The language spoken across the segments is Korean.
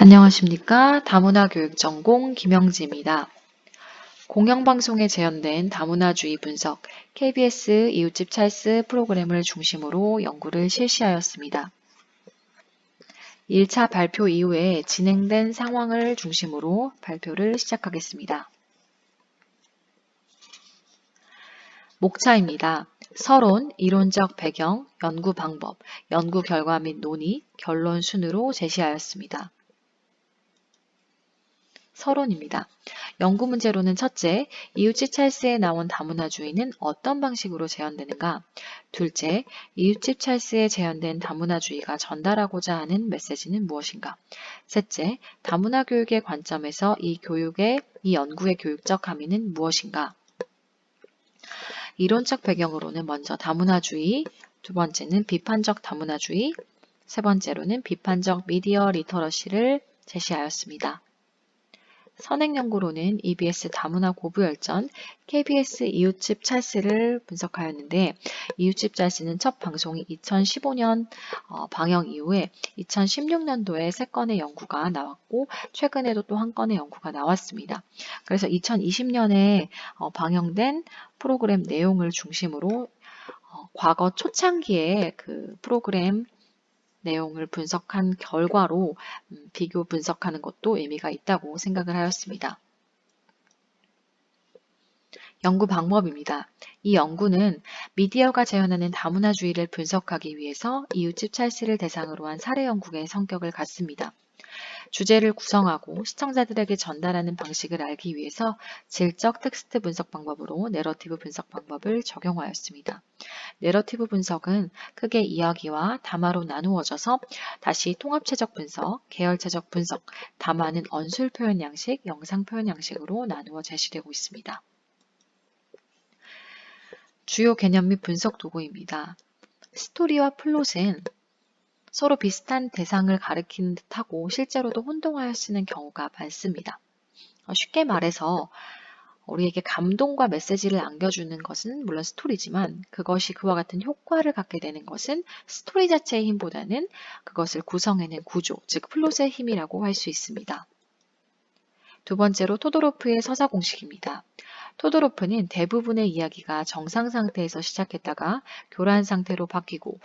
안녕하십니까. 다문화 교육 전공 김영지입니다. 공영방송에 재현된 다문화주의 분석 KBS 이웃집 찰스 프로그램을 중심으로 연구를 실시하였습니다. 1차 발표 이후에 진행된 상황을 중심으로 발표를 시작하겠습니다. 목차입니다. 서론, 이론적 배경, 연구 방법, 연구 결과 및 논의, 결론 순으로 제시하였습니다. 서론입니다. 연구 문제로는 첫째, 이웃집 찰스에 나온 다문화주의는 어떤 방식으로 재현되는가? 둘째, 이웃집 찰스에 재현된 다문화주의가 전달하고자 하는 메시지는 무엇인가? 셋째, 다문화 교육의 관점에서 이 연구의 교육적 함의는 무엇인가? 이론적 배경으로는 먼저 다문화주의, 두 번째는 비판적 다문화주의, 세 번째로는 비판적 미디어 리터러시를 제시하였습니다. 선행연구로는 EBS 다문화 고부열전, KBS 이웃집 찰스를 분석하였는데 이웃집 찰스는 첫 방송이 2015년 방영 이후에 2016년도에 3건의 연구가 나왔고 최근에도 또 1건의 연구가 나왔습니다. 그래서 2020년에 방영된 프로그램 내용을 중심으로 과거 초창기에 그 프로그램 내용을 분석한 결과로 비교 분석하는 것도 의미가 있다고 생각을 하였습니다. 연구 방법입니다. 이 연구는 미디어가 재현하는 다문화주의를 분석하기 위해서 이웃집 찰스를 대상으로 한 사례 연구의 성격을 갖습니다. 주제를 구성하고 시청자들에게 전달하는 방식을 알기 위해서 질적 텍스트 분석 방법으로 내러티브 분석 방법을 적용하였습니다. 내러티브 분석은 크게 이야기와 담화로 나누어져서 다시 통합체적 분석, 계열체적 분석, 담화는 언술 표현 양식, 영상 표현 양식으로 나누어 제시되고 있습니다. 주요 개념 및 분석 도구입니다. 스토리와 플롯은 서로 비슷한 대상을 가리키는 듯하고 실제로도 혼동하여 쓰는 경우가 많습니다. 쉽게 말해서 우리에게 감동과 메시지를 안겨주는 것은 물론 스토리지만 그것이 그와 같은 효과를 갖게 되는 것은 스토리 자체의 힘보다는 그것을 구성해낸 구조, 즉 플롯의 힘이라고 할 수 있습니다. 두 번째로 토도로프의 서사 공식입니다. 토도로프는 대부분의 이야기가 정상 상태에서 시작했다가 교란 상태로 바뀌고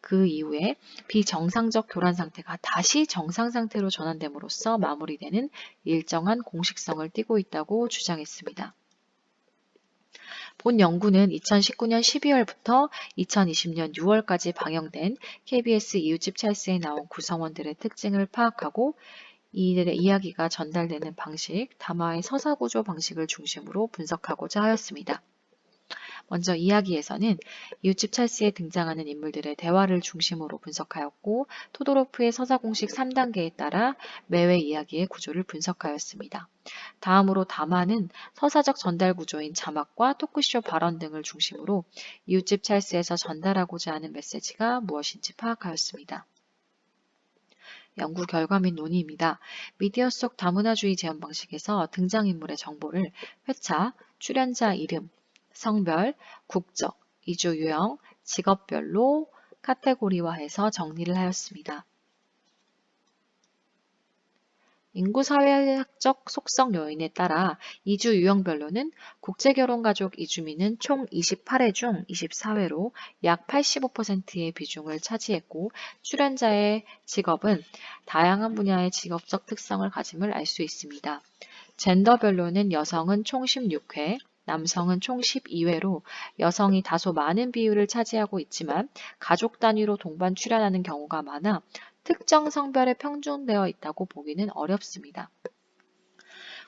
그 이후에 비정상적 교란 상태가 다시 정상 상태로 전환됨으로써 마무리되는 일정한 공식성을 띠고 있다고 주장했습니다. 본 연구는 2019년 12월부터 2020년 6월까지 방영된 KBS 이웃집 찰스에 나온 구성원들의 특징을 파악하고 이들의 이야기가 전달되는 방식, 담화의 서사구조 방식을 중심으로 분석하고자 하였습니다. 먼저 이야기에서는 이웃집 찰스에 등장하는 인물들의 대화를 중심으로 분석하였고 토도로프의 서사 공식 3단계에 따라 매회 이야기의 구조를 분석하였습니다. 다음으로 담화는 서사적 전달 구조인 자막과 토크쇼 발언 등을 중심으로 이웃집 찰스에서 전달하고자 하는 메시지가 무엇인지 파악하였습니다. 연구 결과 및 논의입니다. 미디어 속 다문화주의 재현 방식에서 등장인물의 정보를 회차, 출연자 이름, 성별, 국적, 이주 유형, 직업별로 카테고리화해서 정리를 하였습니다. 인구사회학적 속성 요인에 따라 이주 유형별로는 국제결혼가족 이주민은 총 28회 중 24회로 약 85%의 비중을 차지했고 출연자의 직업은 다양한 분야의 직업적 특성을 가짐을 알 수 있습니다. 젠더별로는 여성은 총 16회, 남성은 총 12회로 여성이 다소 많은 비율을 차지하고 있지만 가족 단위로 동반 출연하는 경우가 많아 특정 성별에 편중되어 있다고 보기는 어렵습니다.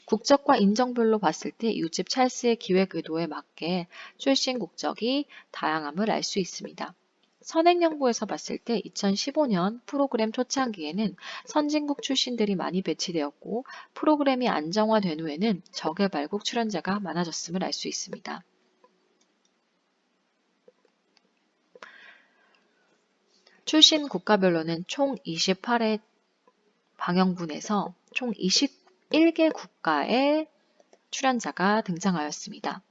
국적과 인종별로 봤을 때 이웃집 찰스의 기획 의도에 맞게 출신 국적이 다양함을 알 수 있습니다. 선행연구에서 봤을 때 2015년 프로그램 초창기에는 선진국 출신들이 많이 배치되었고 프로그램이 안정화된 후에는 저개발국 출연자가 많아졌음을 알 수 있습니다. 출신 국가별로는 총 28회 방영분에서 총 21개 국가의 출연자가 등장하였습니다.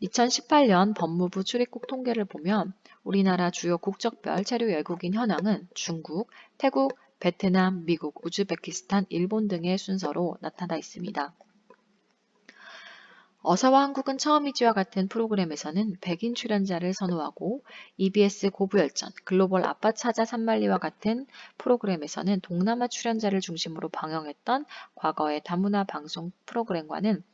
2018년 법무부 출입국 통계를 보면 우리나라 주요 국적별 체류 외국인 현황은 중국, 태국, 베트남, 미국, 우즈베키스탄, 일본 등의 순서로 나타나 있습니다. 어서와 한국은 처음이지와 같은 프로그램에서는 백인 출연자를 선호하고 EBS 고부열전, 글로벌 아빠 찾아 산말리와 같은 프로그램에서는 동남아 출연자를 중심으로 방영했던 과거의 다문화 방송 프로그램과는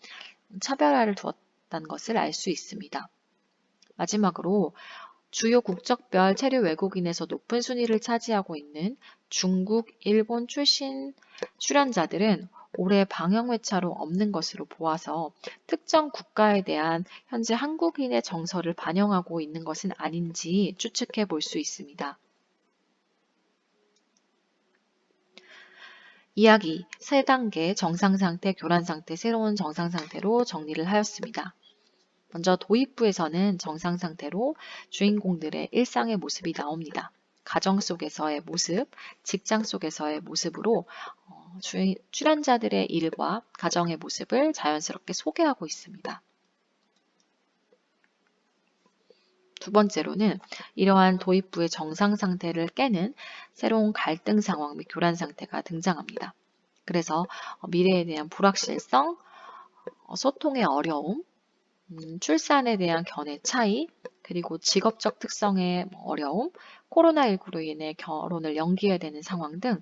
차별화를 두었다는 것을 알 수 있습니다. 마지막으로 주요 국적별 체류 외국인에서 높은 순위를 차지하고 있는 중국, 일본 출신 출연자들은 올해 방영 회차로 없는 것으로 보아서 특정 국가에 대한 현재 한국인의 정서를 반영하고 있는 것은 아닌지 추측해 볼 수 있습니다. 이야기 3단계 정상상태, 교란상태, 새로운 정상상태로 정리를 하였습니다. 먼저 도입부에서는 정상상태로 주인공들의 일상의 모습이 나옵니다. 가정 속에서의 모습, 직장 속에서의 모습으로 출연자들의 일과 가정의 모습을 자연스럽게 소개하고 있습니다. 두 번째로는 이러한 도입부의 정상 상태를 깨는 새로운 갈등 상황 및 교란 상태가 등장합니다. 그래서 미래에 대한 불확실성, 소통의 어려움, 출산에 대한 견해 차이, 그리고 직업적 특성의 어려움, 코로나19로 인해 결혼을 연기해야 되는 상황 등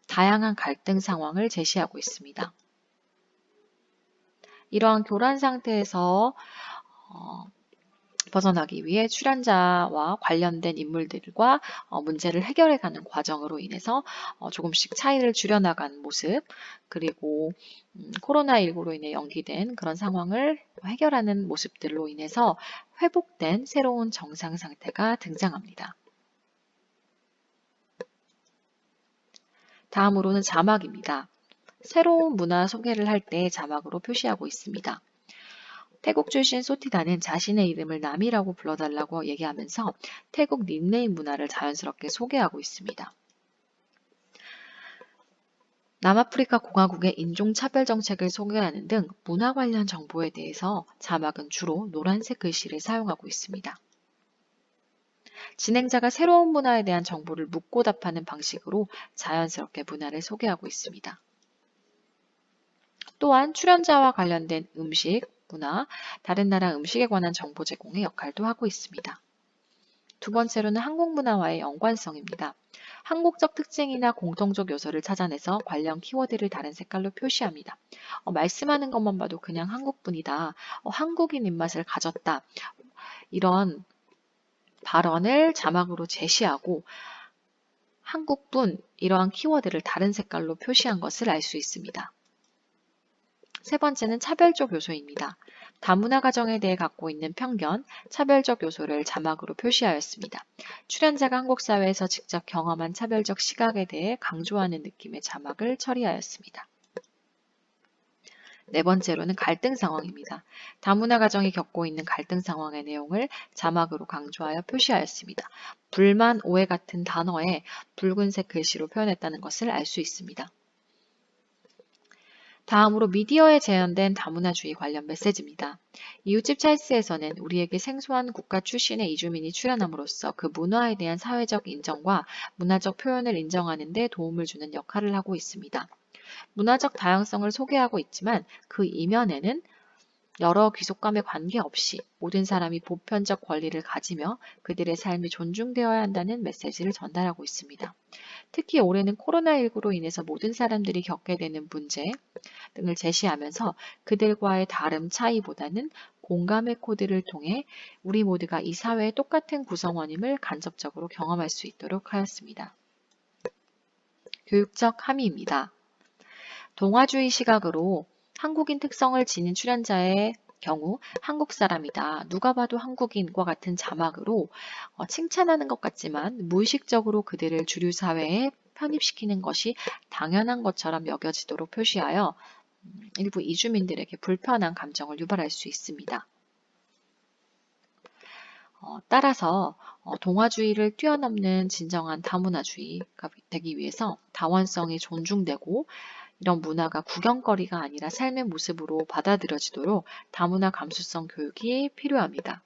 다양한 갈등 상황을 제시하고 있습니다. 이러한 교란 상태에서 벗어나기 위해 출연자와 관련된 인물들과 문제를 해결해가는 과정으로 인해서 조금씩 차이를 줄여나간 모습, 그리고 코로나19로 인해 연기된 그런 상황을 해결하는 모습들로 인해서 회복된 새로운 정상 상태가 등장합니다. 다음으로는 자막입니다. 새로운 문화 소개를 할 때 자막으로 표시하고 있습니다. 태국 출신 소티다는 자신의 이름을 남이라고 불러달라고 얘기하면서 태국 닉네임 문화를 자연스럽게 소개하고 있습니다. 남아프리카 공화국의 인종차별 정책을 소개하는 등 문화 관련 정보에 대해서 자막은 주로 노란색 글씨를 사용하고 있습니다. 진행자가 새로운 문화에 대한 정보를 묻고 답하는 방식으로 자연스럽게 문화를 소개하고 있습니다. 또한 출연자와 관련된 음식, 문화, 다른 나라 음식에 관한 정보 제공의 역할도 하고 있습니다. 두 번째로는 한국 문화와의 연관성입니다. 한국적 특징이나 공통적 요소를 찾아내서 관련 키워드를 다른 색깔로 표시합니다. 말씀하는 것만 봐도 그냥 한국분이다, 한국인 입맛을 가졌다, 이런 발언을 자막으로 제시하고 한국분 이러한 키워드를 다른 색깔로 표시한 것을 알 수 있습니다. 세 번째는 차별적 요소입니다. 다문화 가정에 대해 갖고 있는 편견, 차별적 요소를 자막으로 표시하였습니다. 출연자가 한국 사회에서 직접 경험한 차별적 시각에 대해 강조하는 느낌의 자막을 처리하였습니다. 네 번째로는 갈등 상황입니다. 다문화 가정이 겪고 있는 갈등 상황의 내용을 자막으로 강조하여 표시하였습니다. 불만, 오해 같은 단어에 붉은색 글씨로 표현했다는 것을 알 수 있습니다. 다음으로 미디어에 재현된 다문화주의 관련 메시지입니다. 이웃집 찰스에서는 우리에게 생소한 국가 출신의 이주민이 출연함으로써 그 문화에 대한 사회적 인정과 문화적 표현을 인정하는 데 도움을 주는 역할을 하고 있습니다. 문화적 다양성을 소개하고 있지만 그 이면에는 여러 귀속감에 관계없이 모든 사람이 보편적 권리를 가지며 그들의 삶이 존중되어야 한다는 메시지를 전달하고 있습니다. 특히 올해는 코로나19로 인해서 모든 사람들이 겪게 되는 문제 등을 제시하면서 그들과의 다름 차이보다는 공감의 코드를 통해 우리 모두가 이 사회의 똑같은 구성원임을 간접적으로 경험할 수 있도록 하였습니다. 교육적 함의입니다. 동아주의 시각으로 한국인 특성을 지닌 출연자의 경우 한국 사람이다, 누가 봐도 한국인과 같은 자막으로 칭찬하는 것 같지만 무의식적으로 그들을 주류 사회에 편입시키는 것이 당연한 것처럼 여겨지도록 표시하여 일부 이주민들에게 불편한 감정을 유발할 수 있습니다. 따라서 동아주의를 뛰어넘는 진정한 다문화주의가 되기 위해서 다원성이 존중되고 이런 문화가 구경거리가 아니라 삶의 모습으로 받아들여지도록 다문화 감수성 교육이 필요합니다.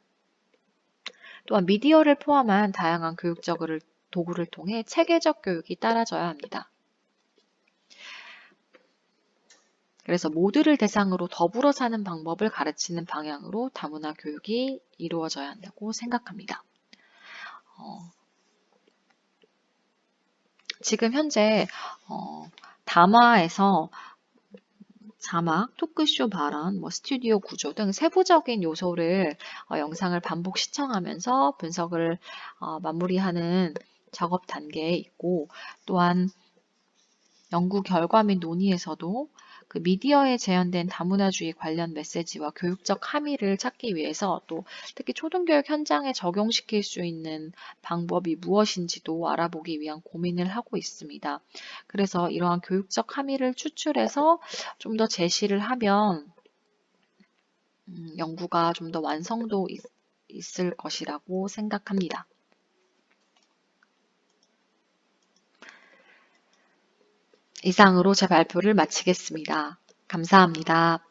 또한 미디어를 포함한 다양한 교육적 도구를 통해 체계적 교육이 따라져야 합니다. 그래서 모두를 대상으로 더불어 사는 방법을 가르치는 방향으로 다문화 교육이 이루어져야 한다고 생각합니다. 지금 현재 담화에서 자막, 토크쇼 발언, 스튜디오 구조 등 세부적인 요소를 영상을 반복 시청하면서 분석을 마무리하는 작업 단계에 있고, 또한 연구 결과 및 논의에서도 그 미디어에 재현된 다문화주의 관련 메시지와 교육적 함의를 찾기 위해서 또 특히 초등교육 현장에 적용시킬 수 있는 방법이 무엇인지도 알아보기 위한 고민을 하고 있습니다. 그래서 이러한 교육적 함의를 추출해서 좀 더 제시를 하면 연구가 좀 더 완성도 있을 것이라고 생각합니다. 이상으로 제 발표를 마치겠습니다. 감사합니다.